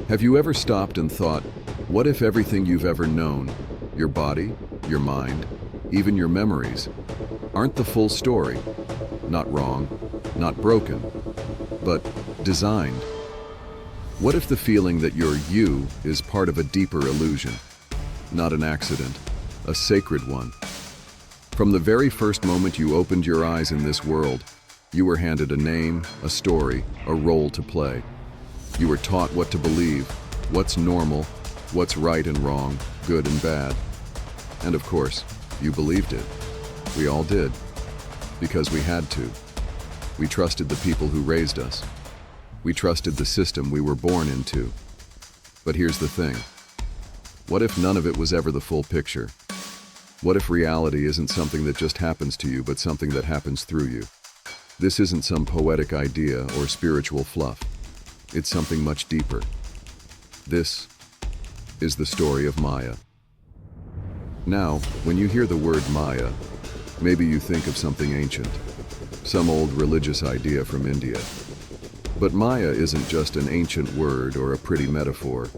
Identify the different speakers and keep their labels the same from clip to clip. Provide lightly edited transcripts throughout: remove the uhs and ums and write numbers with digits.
Speaker 1: Have you ever stopped and thought, what if everything you've ever known, your body, your mind, even your memories, aren't the full story? Not wrong, not broken, but designed. What if the feeling that you're you is part of a deeper illusion? Not an accident, a sacred one. From the very first moment you opened your eyes in this world, you were handed a name, a story, a role to play. You were taught what to believe, what's normal, what's right and wrong, good and bad. And of course, you believed it. We all did. Because we had to. We trusted the people who raised us. We trusted the system we were born into. But here's the thing. What if none of it was ever the full picture? What if reality isn't something that just happens to you, but something that happens through you? This isn't some poetic idea or spiritual fluff. It's something much deeper. This is the story of Maya. Now, when you hear the word Maya, maybe you think of something ancient, some old religious idea from India. But Maya isn't just an ancient word or a pretty metaphor.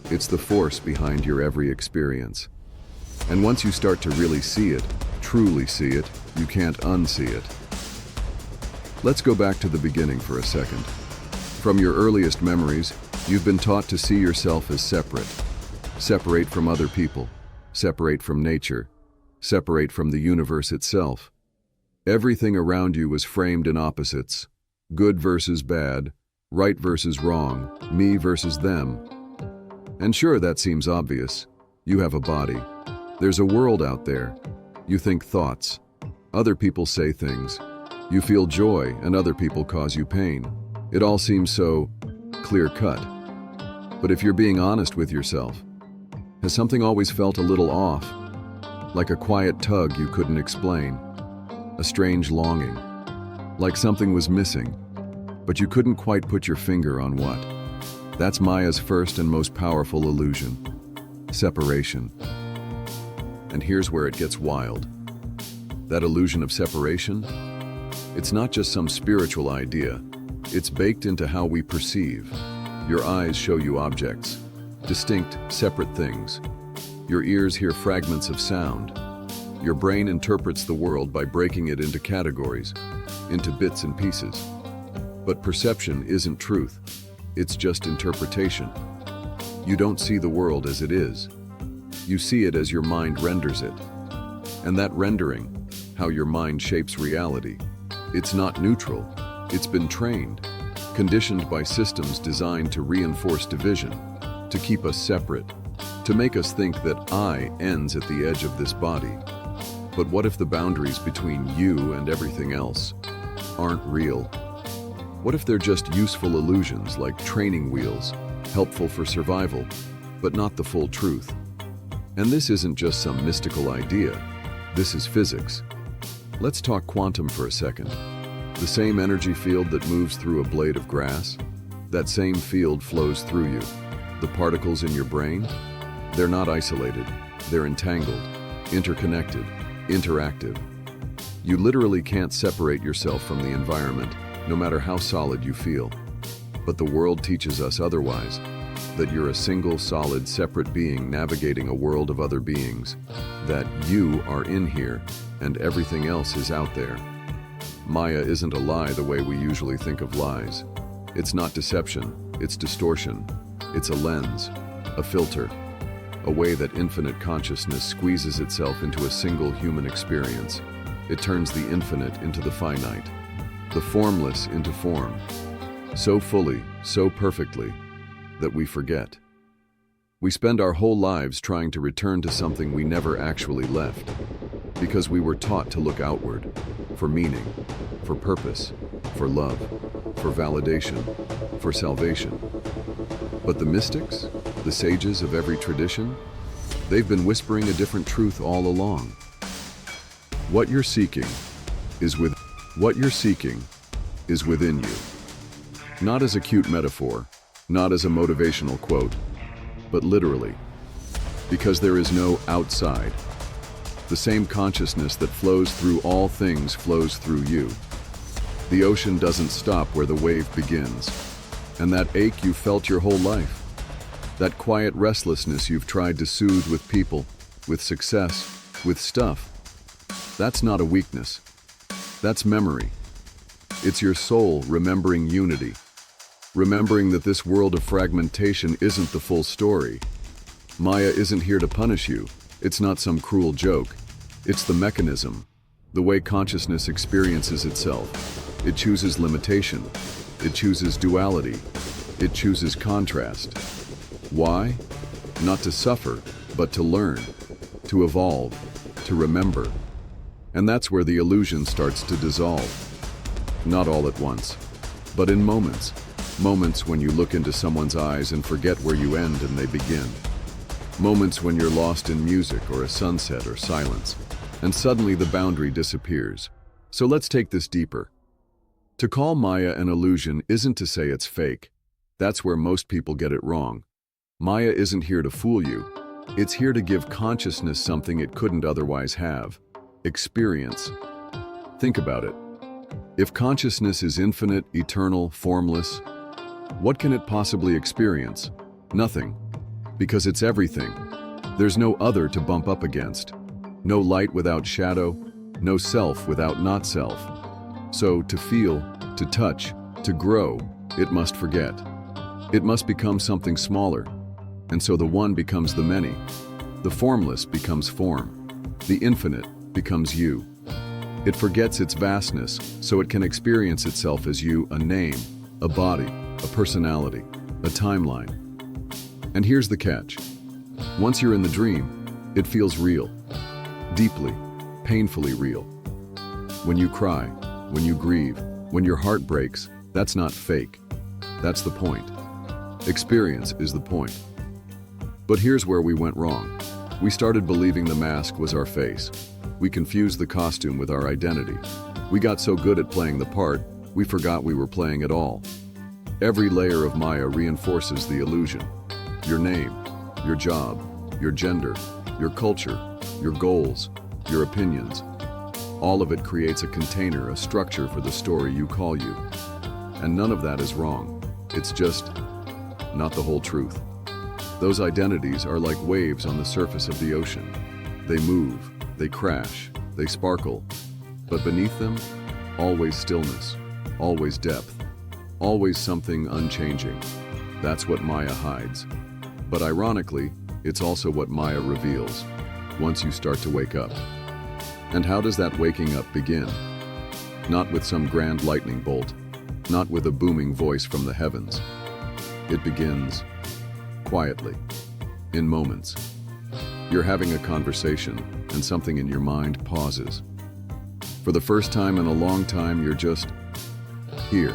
Speaker 1: It's the force behind your every experience. And once you start to really see it, truly see it, you can't unsee it. Let's go back to the beginning for a second. From your earliest memories, you've been taught to see yourself as separate. Separate from other people. Separate from nature. Separate from the universe itself. Everything around you was framed in opposites. Good versus bad, right versus wrong, me versus them. And sure, that seems obvious. You have a body. There's a world out there. You think thoughts. Other people say things. You feel joy, and other people cause you pain. It all seems so clear-cut. But if you're being honest with yourself, has something always felt a little off? Like a quiet tug you couldn't explain. A strange longing. Like something was missing, but you couldn't quite put your finger on what. That's Maya's first and most powerful illusion. Separation. And here's where it gets wild. That illusion of separation? It's not just some spiritual idea. It's baked into how we perceive. Your eyes show you objects, distinct, separate things. Your ears hear fragments of sound. Your brain interprets the world by breaking it into categories, into bits and pieces. But perception isn't truth. It's just interpretation. You don't see the world as it is. You see it as your mind renders it. And that rendering, how your mind shapes reality, it's not neutral. It's been trained, conditioned by systems designed to reinforce division, to keep us separate, to make us think that I ends at the edge of this body. But what if the boundaries between you and everything else aren't real? What if they're just useful illusions like training wheels, helpful for survival, but not the full truth? And this isn't just some mystical idea. This is physics. Let's talk quantum for a second. The same energy field that moves through a blade of grass, that same field flows through you. The particles in your brain, they're not isolated. They're entangled, interconnected, interactive. You literally can't separate yourself from the environment, no matter how solid you feel. But the world teaches us otherwise, that you're a single, solid, separate being navigating a world of other beings, that you are in here and everything else is out there. Maya isn't a lie the way we usually think of lies. It's not deception, it's distortion. It's a lens, a filter, a way that infinite consciousness squeezes itself into a single human experience. It turns the infinite into the finite, the formless into form, so fully, so perfectly, that we forget. We spend our whole lives trying to return to something we never actually left, because we were taught to look outward, for meaning, for purpose, for love, for validation, for salvation. But the mystics, the sages of every tradition, they've been whispering a different truth all along. What you're seeking is within you. Not as a cute metaphor, not as a motivational quote, but literally. Because there is no outside. The same consciousness that flows through all things flows through you. The ocean doesn't stop where the wave begins. And that ache you felt your whole life, That quiet restlessness you've tried to soothe with people, with success, with stuff. That's not a weakness. That's memory. It's your soul remembering unity. Remembering that this world of fragmentation isn't the full story. Maya isn't here to punish you. It's not some cruel joke. It's the mechanism, the way consciousness experiences itself. It chooses limitation. It chooses duality. It chooses contrast. Why? Not to suffer, but to learn, to evolve, to remember. And that's where the illusion starts to dissolve. Not all at once, but in moments. Moments when you look into someone's eyes and forget where you end and they begin. Moments when you're lost in music or a sunset or silence, and suddenly the boundary disappears. So let's take this deeper. To call Maya an illusion isn't to say it's fake. That's where most people get it wrong. Maya isn't here to fool you. It's here to give consciousness something it couldn't otherwise have. Experience. Think about it. If consciousness is infinite, eternal, formless, what can it possibly experience? Nothing. Because it's everything. There's no other to bump up against. No light without shadow, no self without not self. So to feel, to touch, to grow, it must forget. It must become something smaller. And so the one becomes the many. The formless becomes form. The infinite becomes you. It forgets its vastness, so it can experience itself as you, a name, a body, a personality, a timeline. And here's the catch. Once you're in the dream, it feels real. Deeply, painfully real. When you cry, when you grieve, when your heart breaks, that's not fake. That's the point. Experience is the point. But here's where we went wrong. We started believing the mask was our face. We confused the costume with our identity. We got so good at playing the part, we forgot we were playing at all. Every layer of Maya reinforces the illusion. Your name, your job, your gender, your culture, your goals, your opinions. All of it creates a container, a structure for the story you call you. And none of that is wrong. It's just not the whole truth. Those identities are like waves on the surface of the ocean. They move, they crash, they sparkle. But beneath them, always stillness, always depth, always something unchanging. That's what Maya hides. But ironically, it's also what Maya reveals, once you start to wake up. And how does that waking up begin? Not with some grand lightning bolt, not with a booming voice from the heavens. It begins quietly, in moments. You're having a conversation, and something in your mind pauses. For the first time in a long time, you're just here.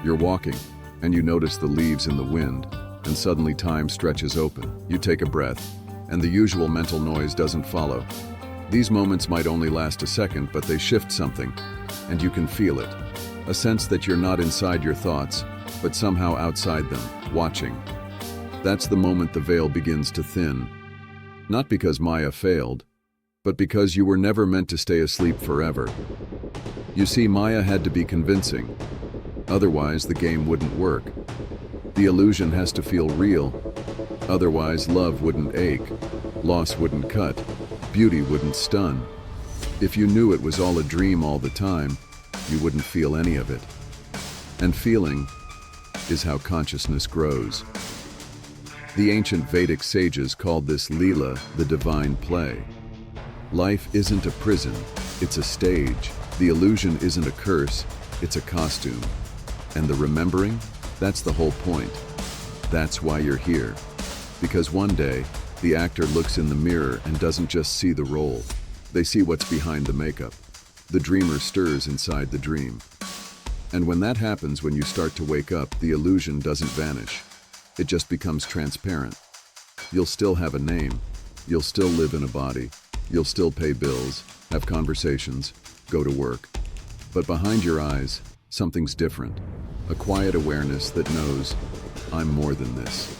Speaker 1: You're walking, and you notice the leaves in the wind, and suddenly time stretches open. You take a breath, and the usual mental noise doesn't follow. These moments might only last a second, but they shift something, and you can feel it. A sense that you're not inside your thoughts, but somehow outside them, watching. That's the moment the veil begins to thin. Not because Maya failed, but because you were never meant to stay asleep forever. You see, Maya had to be convincing. Otherwise, the game wouldn't work. The illusion has to feel real. Otherwise, love wouldn't ache, loss wouldn't cut, beauty wouldn't stun. If you knew it was all a dream all the time, you wouldn't feel any of it. And feeling is how consciousness grows. The ancient Vedic sages called this Leela, the divine play. Life isn't a prison, it's a stage. The illusion isn't a curse, it's a costume. And the remembering, that's the whole point. That's why you're here. Because one day, the actor looks in the mirror and doesn't just see the role. They see what's behind the makeup. The dreamer stirs inside the dream. And when that happens, when you start to wake up, the illusion doesn't vanish. It just becomes transparent. You'll still have a name. You'll still live in a body. You'll still pay bills, have conversations, go to work. But behind your eyes, something's different. A quiet awareness that knows, I'm more than this.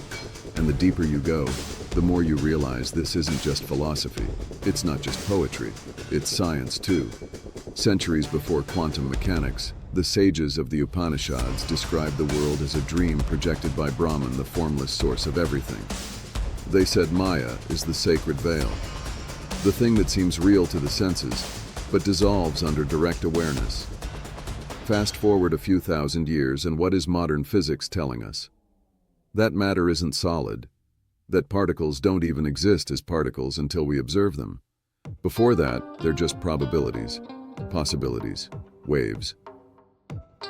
Speaker 1: And the deeper you go, the more you realize this isn't just philosophy. It's not just poetry. It's science too. Centuries before quantum mechanics, The sages of the Upanishads describe the world as a dream projected by Brahman, the formless source of everything. They said Maya is the sacred veil, the thing that seems real to the senses, but dissolves under direct awareness. Fast forward a few thousand years, and what is modern physics telling us? That matter isn't solid, that particles don't even exist as particles until we observe them. Before that, they're just probabilities, possibilities, waves.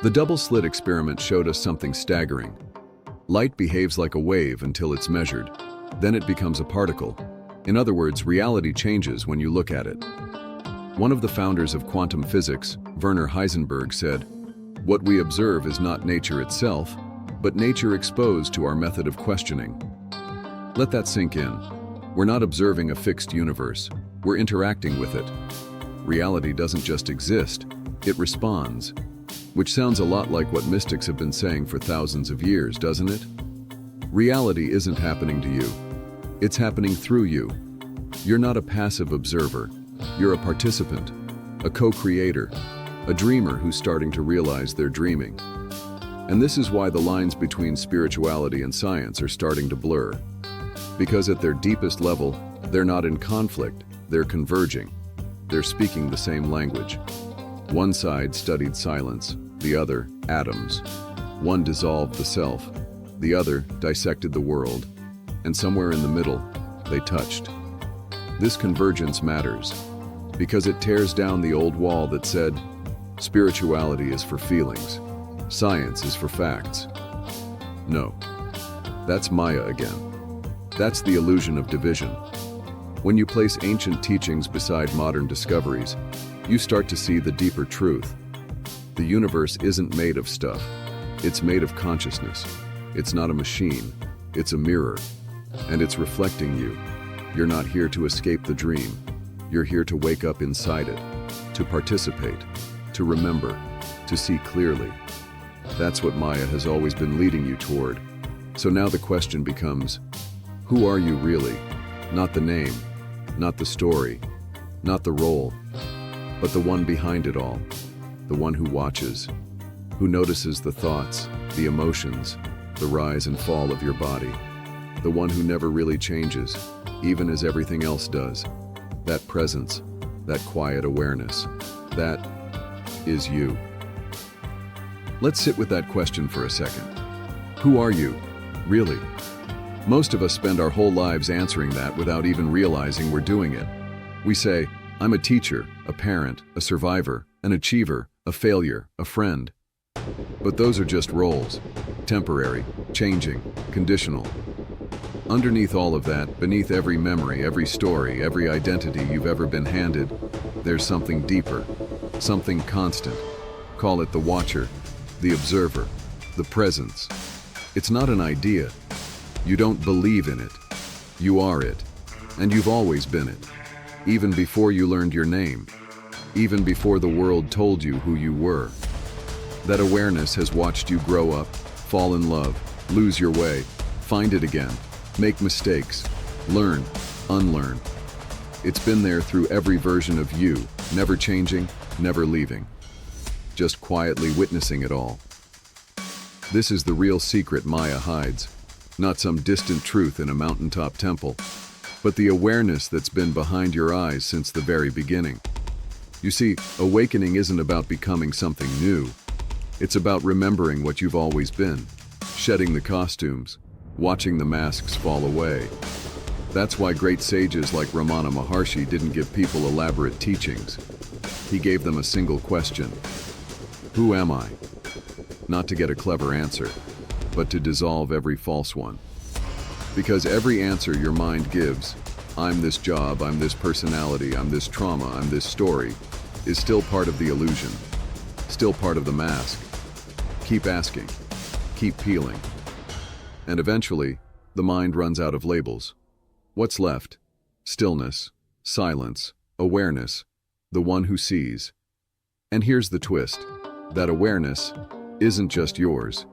Speaker 1: The double-slit experiment showed us something staggering. Light behaves like a wave until it's measured. Then it becomes a particle. In other words, reality changes when you look at it. One of the founders of quantum physics, Werner Heisenberg, said, "What we observe is not nature itself, but nature exposed to our method of questioning." Let that sink in. We're not observing a fixed universe. We're interacting with it. Reality doesn't just exist, it responds. Which sounds a lot like what mystics have been saying for thousands of years, doesn't it? Reality isn't happening to you. It's happening through you. You're not a passive observer. You're a participant, a co-creator, a dreamer who's starting to realize they're dreaming. And this is why the lines between spirituality and science are starting to blur. Because at their deepest level, they're not in conflict, they're converging. They're speaking the same language. One side studied silence, the other, atoms. One dissolved the self, the other dissected the world, and somewhere in the middle, they touched. This convergence matters, because it tears down the old wall that said, spirituality is for feelings, science is for facts. No, that's Maya again. That's the illusion of division. When you place ancient teachings beside modern discoveries, you start to see the deeper truth. The universe isn't made of stuff. It's made of consciousness. It's not a machine. It's a mirror. And it's reflecting you. You're not here to escape the dream. You're here to wake up inside it, to participate, to remember, to see clearly. That's what Maya has always been leading you toward. So now the question becomes, who are you really? Not the name, not the story, not the role, but the one behind it all. The one who watches, who notices the thoughts, the emotions, the rise and fall of your body. The one who never really changes, even as everything else does. That presence, that quiet awareness, that is you. Let's sit with that question for a second. Who are you, really? Most of us spend our whole lives answering that without even realizing we're doing it. We say, I'm a teacher, a parent, a survivor, an achiever, a failure, a friend. But those are just roles, temporary, changing, conditional. Underneath all of that, beneath every memory, every story, every identity you've ever been handed, there's something deeper, something constant. Call it the watcher, the observer, the presence. It's not an idea. You don't believe in it. You are it. And you've always been it. Even before you learned your name. Even before the world told you who you were. That awareness has watched you grow up, fall in love, lose your way, find it again, make mistakes, learn, unlearn. It's been there through every version of you, never changing, never leaving. Just quietly witnessing it all. This is the real secret Maya hides. Not some distant truth in a mountaintop temple, but the awareness that's been behind your eyes since the very beginning. You see, awakening isn't about becoming something new. It's about remembering what you've always been, shedding the costumes, watching the masks fall away. That's why great sages like Ramana Maharshi didn't give people elaborate teachings. He gave them a single question. Who am I? Not to get a clever answer, but to dissolve every false one. Because every answer your mind gives, I'm this job, I'm this personality, I'm this trauma, I'm this story, is still part of the illusion, still part of the mask. Keep asking, keep peeling. And eventually, the mind runs out of labels. What's left? Stillness, silence, awareness, the one who sees. And here's the twist. That awareness isn't just yours.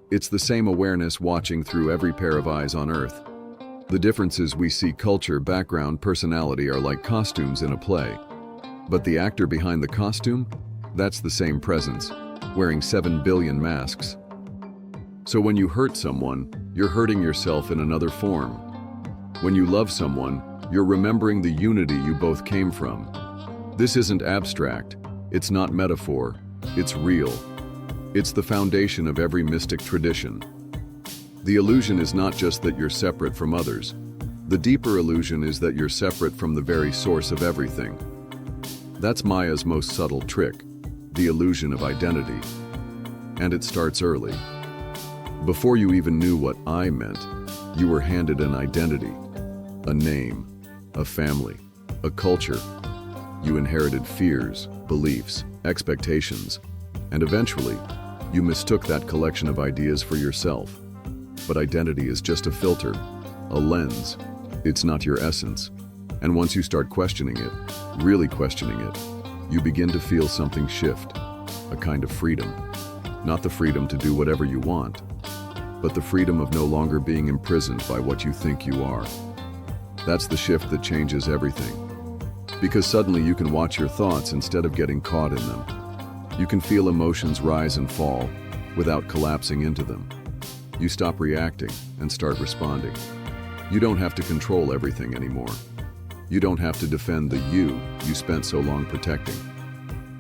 Speaker 1: It's the same awareness watching through every pair of eyes on Earth. The differences we see culture, background, personality are like costumes in a play. But the actor behind the costume? That's the same presence, wearing 7 billion masks. So when you hurt someone, you're hurting yourself in another form. When you love someone, you're remembering the unity you both came from. This isn't abstract, it's not metaphor, it's real. It's the foundation of every mystic tradition. The illusion is not just that you're separate from others. The deeper illusion is that you're separate from the very source of everything. That's Maya's most subtle trick, the illusion of identity. And it starts early. Before you even knew what I meant, you were handed an identity, a name, a family, a culture. You inherited fears, beliefs, expectations, and eventually, you mistook that collection of ideas for yourself. But identity is just a filter, a lens. It's not your essence. And once you start questioning it, really questioning it, you begin to feel something shift, a kind of freedom. Not the freedom to do whatever you want, but the freedom of no longer being imprisoned by what you think you are. That's the shift that changes everything. Because suddenly you can watch your thoughts instead of getting caught in them. You can feel emotions rise and fall without collapsing into them. You stop reacting and start responding. You don't have to control everything anymore. You don't have to defend the you spent so long protecting.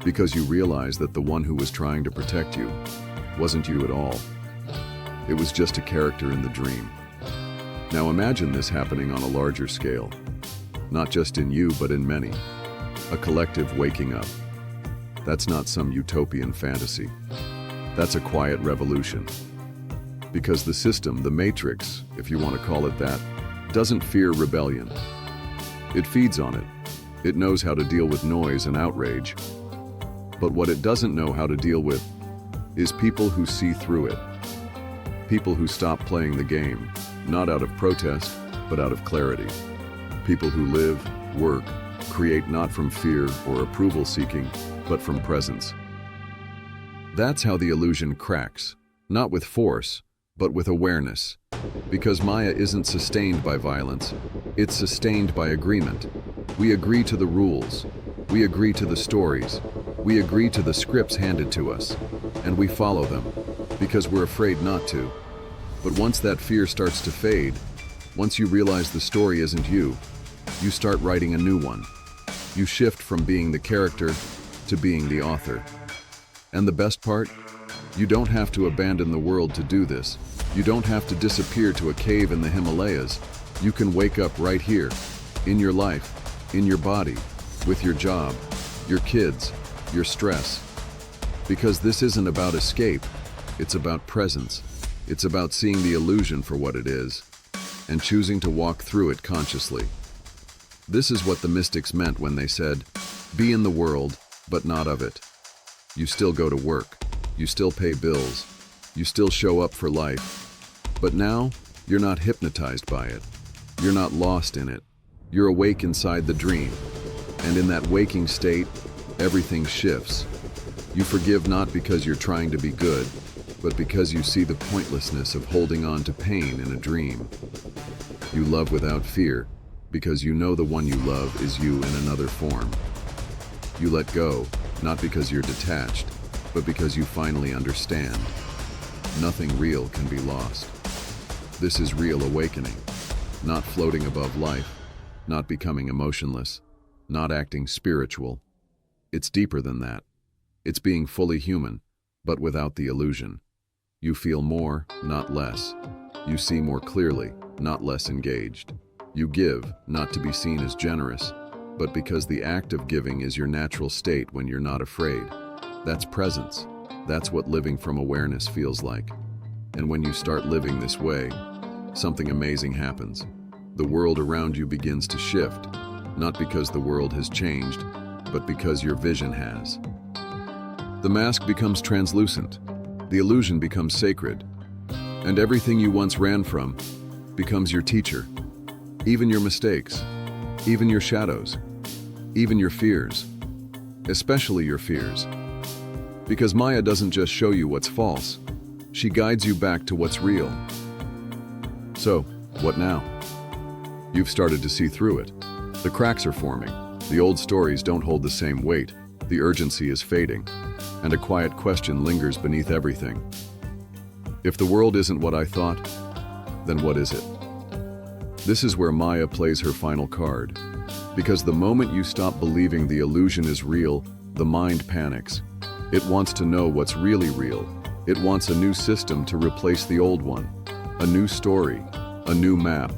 Speaker 1: Because you realize that the one who was trying to protect you wasn't you at all. It was just a character in the dream. Now imagine this happening on a larger scale. Not just in you, but in many. A collective waking up. That's not some utopian fantasy. That's a quiet revolution. Because the system, the matrix, if you want to call it that, doesn't fear rebellion. It feeds on it. It knows how to deal with noise and outrage. But what it doesn't know how to deal with is people who see through it. People who stop playing the game, not out of protest, but out of clarity. People who live, work, create not from fear or approval seeking, but from presence. That's how the illusion cracks, not with force, but with awareness. Because Maya isn't sustained by violence, it's sustained by agreement. We agree to the rules, we agree to the stories, we agree to the scripts handed to us, and we follow them, because we're afraid not to. But once that fear starts to fade, once you realize the story isn't you start writing a new one. You shift from being the character to being the author. And the best part? You don't have to abandon the world to do this. You don't have to disappear to a cave in the Himalayas. You can wake up right here, in your life, in your body, with your job, your kids, your stress. Because this isn't about escape, it's about presence. It's about seeing the illusion for what it is, and choosing to walk through it consciously. This is what the mystics meant when they said, be in the world, but not of it. You still go to work, you still pay bills, you still show up for life. But now, you're not hypnotized by it. You're not lost in it. You're awake inside the dream. And in that waking state, everything shifts. You forgive not because you're trying to be good, but because you see the pointlessness of holding on to pain in a dream. You love without fear, because you know the one you love is you in another form. You let go, not because you're detached, but because you finally understand. Nothing real can be lost. This is real awakening, not floating above life, not becoming emotionless, not acting spiritual. It's deeper than that. It's being fully human, but without the illusion. You feel more, not less. You see more clearly, not less engaged. You give, not to be seen as generous, but because the act of giving is your natural state when you're not afraid. That's presence. That's what living from awareness feels like. And when you start living this way, something amazing happens. The world around you begins to shift, not because the world has changed, but because your vision has. The mask becomes translucent, the illusion becomes sacred, and everything you once ran from becomes your teacher. Even your mistakes, even your shadows, even your fears, especially your fears. Because Maya doesn't just show you what's false, she guides you back to what's real. So, what now? You've started to see through it. The cracks are forming. The old stories don't hold the same weight. The urgency is fading. and a quiet question lingers beneath everything. If the world isn't what I thought, then what is it? This is where Maya plays her final card. Because the moment you stop believing the illusion is real, the mind panics. It wants to know what's really real. It wants a new system to replace the old one, a new story, a new map.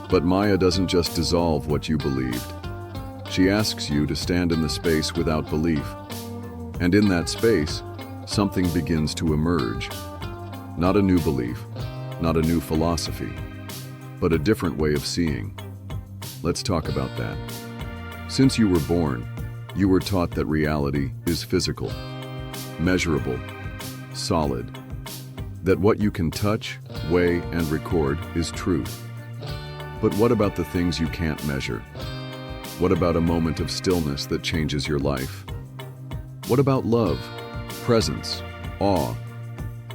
Speaker 1: But Maya doesn't just dissolve what you believed. She asks you to stand in the space without belief. And in that space, something begins to emerge. Not a new belief, not a new philosophy, but a different way of seeing. Let's talk about that. Since you were born, you were taught that reality is physical, measurable, solid. That what you can touch, weigh, and record is truth. But what about the things you can't measure? What about a moment of stillness that changes your life? What about love, presence, awe?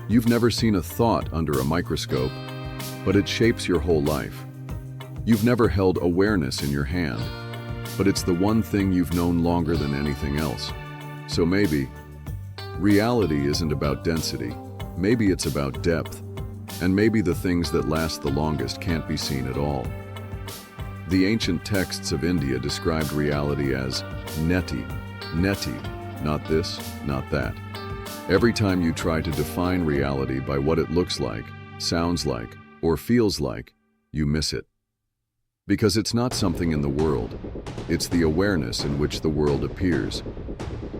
Speaker 1: You've never seen a thought under a microscope, but it shapes your whole life. You've never held awareness in your hand, but it's the one thing you've known longer than anything else. So maybe reality isn't about density. Maybe it's about depth. And maybe the things that last the longest can't be seen at all. The ancient texts of India described reality as neti, not this, not that. Every time you try to define reality by what it looks like, sounds like, or feels like, you miss it. Because it's not something in the world, it's the awareness in which the world appears.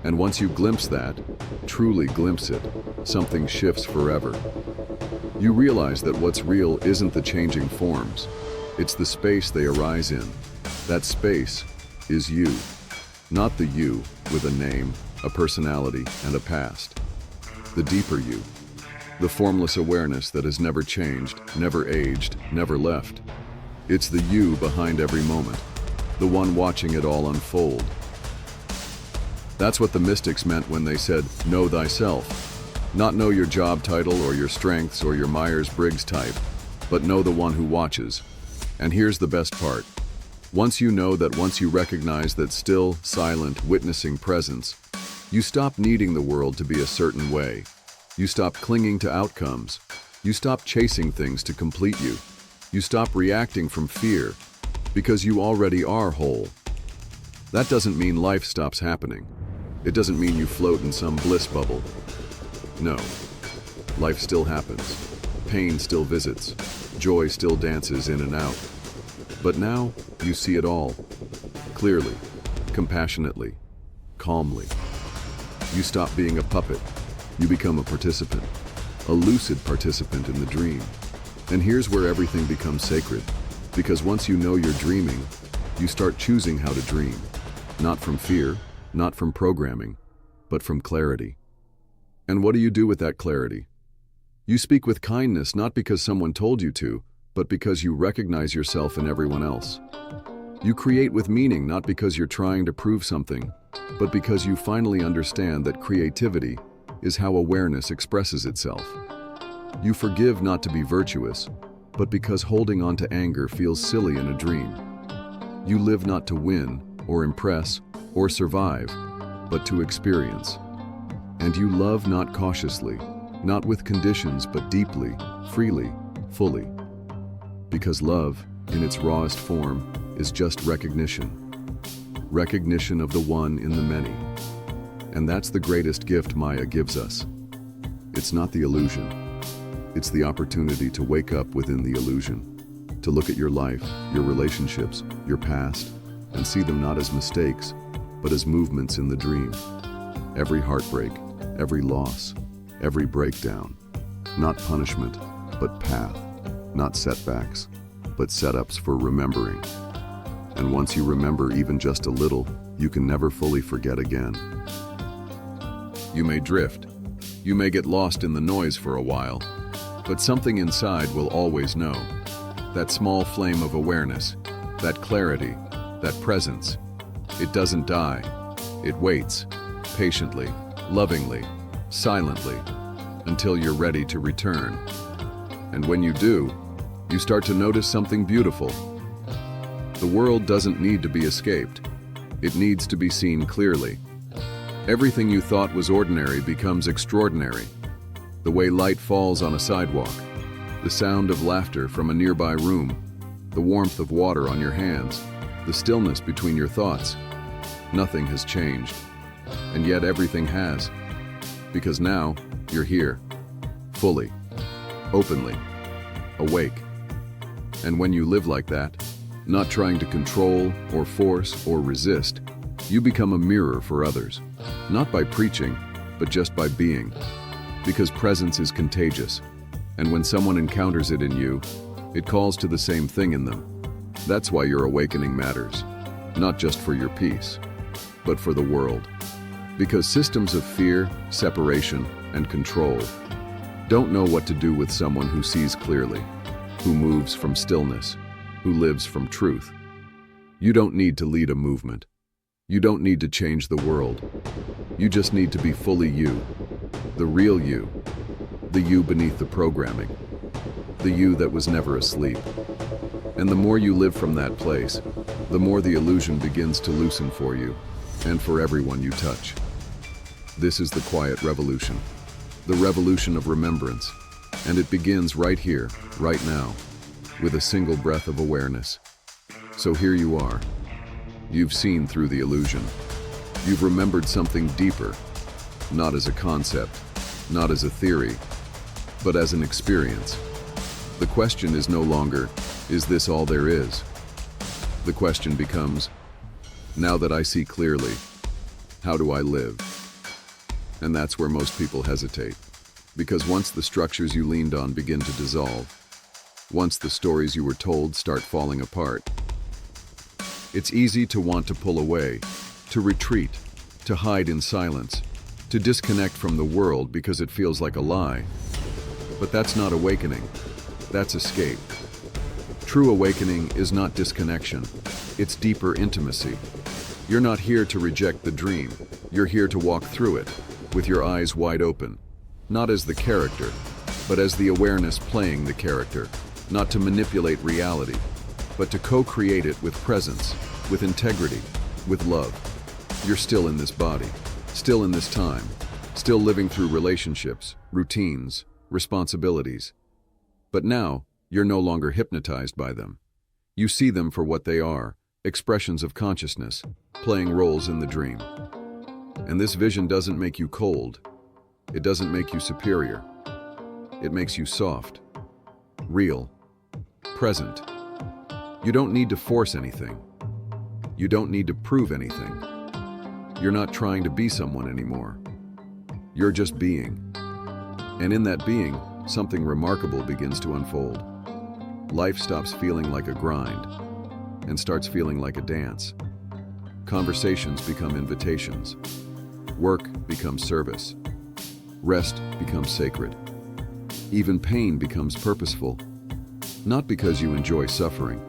Speaker 1: And once you glimpse that, truly glimpse it, something shifts forever. You realize that what's real isn't the changing forms, it's the space they arise in. That space is you, not the you with a name, a personality, and a past. The deeper you, the formless awareness that has never changed, never aged, never left. It's the you behind every moment, the one watching it all unfold. That's what the mystics meant when they said, know thyself. Not know your job title or your strengths or your Myers-Briggs type, but know the one who watches. And here's the best part. Once you recognize that still, silent, witnessing presence, you stop needing the world to be a certain way. You stop clinging to outcomes. You stop chasing things to complete you. You stop reacting from fear, because you already are whole. That doesn't mean life stops happening. It doesn't mean you float in some bliss bubble. No, life still happens. Pain still visits. Joy still dances in and out. But now, you see it all. Clearly, compassionately, calmly. You stop being a puppet. You become a participant. A lucid participant in the dream. And here's where everything becomes sacred. Because once you know you're dreaming, you start choosing how to dream. Not from fear, not from programming, but from clarity. And what do you do with that clarity? You speak with kindness not because someone told you to, but because you recognize yourself in everyone else. You create with meaning not because you're trying to prove something, but because you finally understand that creativity is how awareness expresses itself. You forgive not to be virtuous, but because holding on to anger feels silly in a dream. You live not to win, or impress, or survive, but to experience. And you love not cautiously, not with conditions, but deeply, freely, fully. Because love, in its rawest form, is just recognition. Recognition of the one in the many. And that's the greatest gift Maya gives us. It's not the illusion. It's the opportunity to wake up within the illusion, to look at your life, your relationships, your past, and see them not as mistakes, but as movements in the dream. Every heartbreak, every loss, every breakdown. Not punishment, but path. Not setbacks, but setups for remembering. And once you remember even just a little, you can never fully forget again. You may drift. You may get lost in the noise for a while, but something inside will always know. That small flame of awareness, that clarity, that presence. It doesn't die. It waits, patiently, lovingly, silently, until you're ready to return. And when you do, you start to notice something beautiful. The world doesn't need to be escaped. It needs to be seen clearly. Everything you thought was ordinary becomes extraordinary. The way light falls on a sidewalk, the sound of laughter from a nearby room, the warmth of water on your hands, the stillness between your thoughts. Nothing has changed, and yet everything has. Because now, you're here, fully, openly, awake. And when you live like that, not trying to control or force or resist, you become a mirror for others. Not by preaching, but just by being. Because presence is contagious, and when someone encounters it in you, it calls to the same thing in them. That's why your awakening matters, not just for your peace, but for the world. Because systems of fear, separation, and control don't know what to do with someone who sees clearly, who moves from stillness, who lives from truth. You don't need to lead a movement. You don't need to change the world. You just need to be fully you, the real you, the you beneath the programming, the you that was never asleep. And the more you live from that place, the more the illusion begins to loosen for you and for everyone you touch. This is the quiet revolution, the revolution of remembrance, and it begins right here, right now, with a single breath of awareness. So here you are. You've seen through the illusion. You've remembered something deeper, not as a concept, not as a theory, but as an experience. The question is no longer, is this all there is? The question becomes, now that I see clearly, how do I live? And that's where most people hesitate. Because once the structures you leaned on begin to dissolve, once the stories you were told start falling apart, it's easy to want to pull away, to retreat, to hide in silence, to disconnect from the world because it feels like a lie. But that's not awakening, that's escape. True awakening is not disconnection, it's deeper intimacy. You're not here to reject the dream, you're here to walk through it, with your eyes wide open, not as the character, but as the awareness playing the character, not to manipulate reality, but to co-create it with presence, with integrity, with love. You're still in this body, still in this time, still living through relationships, routines, responsibilities. But now, you're no longer hypnotized by them. You see them for what they are, expressions of consciousness, playing roles in the dream. And this vision doesn't make you cold. It doesn't make you superior. It makes you soft, real, present. You don't need to force anything. You don't need to prove anything. You're not trying to be someone anymore. You're just being. And in that being, something remarkable begins to unfold. Life stops feeling like a grind and starts feeling like a dance. Conversations become invitations. Work becomes service. Rest becomes sacred. Even pain becomes purposeful. Not because you enjoy suffering,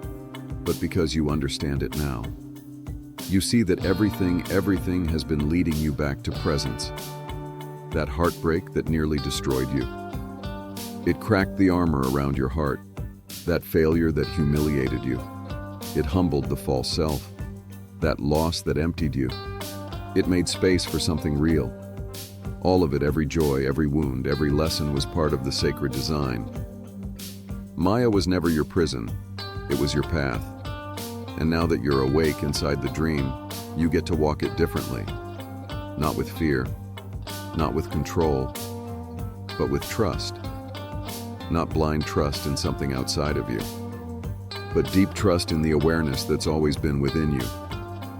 Speaker 1: but because you understand it now. You see that everything has been leading you back to presence. That heartbreak that nearly destroyed you. It cracked the armor around your heart. That failure that humiliated you. It humbled the false self. That loss that emptied you. It made space for something real. All of it, every joy, every wound, every lesson was part of the sacred design. Maya was never your prison. It was your path. And now that you're awake inside the dream, you get to walk it differently. Not with fear, not with control, but with trust. Not blind trust in something outside of you, but deep trust in the awareness that's always been within you,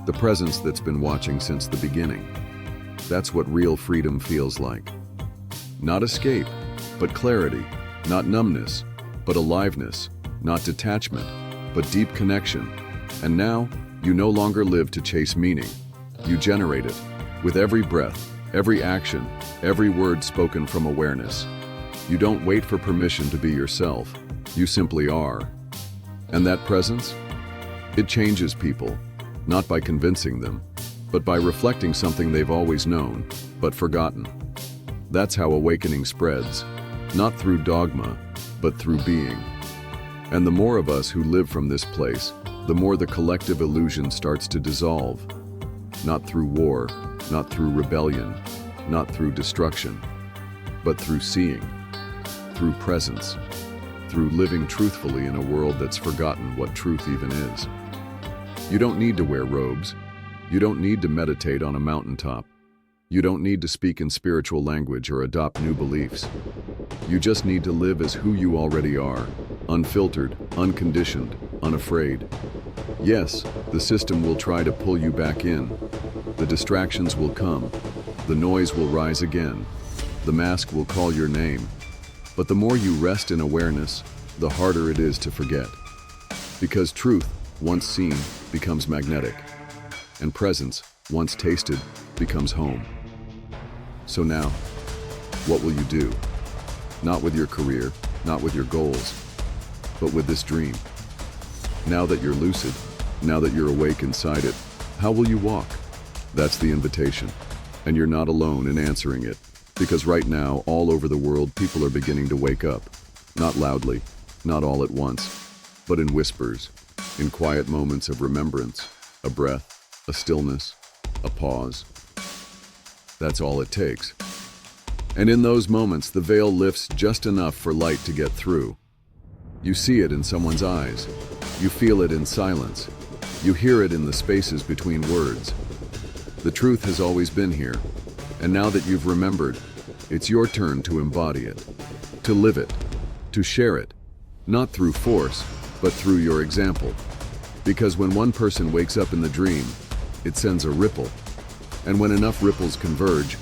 Speaker 1: the presence that's been watching since the beginning. That's what real freedom feels like. Not escape, but clarity. Not numbness, but aliveness. Not detachment, but deep connection. And now, you no longer live to chase meaning. You generate it, with every breath, every action, every word spoken from awareness. You don't wait for permission to be yourself. You simply are. And that presence? It changes people, not by convincing them, but by reflecting something they've always known, but forgotten. That's how awakening spreads, not through dogma, but through being. And the more of us who live from this place, the more the collective illusion starts to dissolve. Not through war, not through rebellion, not through destruction, but through seeing, through presence, through living truthfully in a world that's forgotten what truth even is. You don't need to wear robes. You don't need to meditate on a mountaintop. You don't need to speak in spiritual language or adopt new beliefs. You just need to live as who you already are, unfiltered, unconditioned, unafraid. Yes, the system will try to pull you back in. The distractions will come. The noise will rise again. The mask will call your name. But the more you rest in awareness, the harder it is to forget. Because truth, once seen, becomes magnetic. And presence, once tasted, becomes home. So now, what will you do? Not with your career, not with your goals, but with this dream. Now that you're lucid, now that you're awake inside it, how will you walk? That's the invitation. And you're not alone in answering it. Because right now, all over the world, people are beginning to wake up. Not loudly, not all at once, but in whispers, in quiet moments of remembrance, a breath, a stillness, a pause. That's all it takes. And in those moments, the veil lifts just enough for light to get through. You see it in someone's eyes. You feel it in silence. You hear it in the spaces between words. The truth has always been here. And now that you've remembered, it's your turn to embody it, to live it, to share it, not through force, but through your example. Because when one person wakes up in the dream, it sends a ripple. And when enough ripples converge,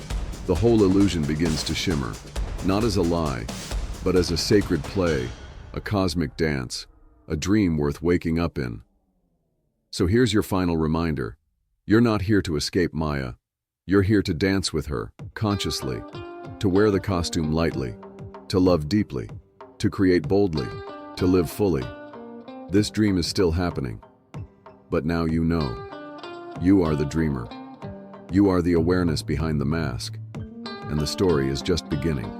Speaker 1: the whole illusion begins to shimmer, not as a lie, but as a sacred play, a cosmic dance, a dream worth waking up in. So here's your final reminder. You're not here to escape Maya. You're here to dance with her, consciously, to wear the costume lightly, to love deeply, to create boldly, to live fully. This dream is still happening. But now you know. You are the dreamer. You are the awareness behind the mask. And the story is just beginning.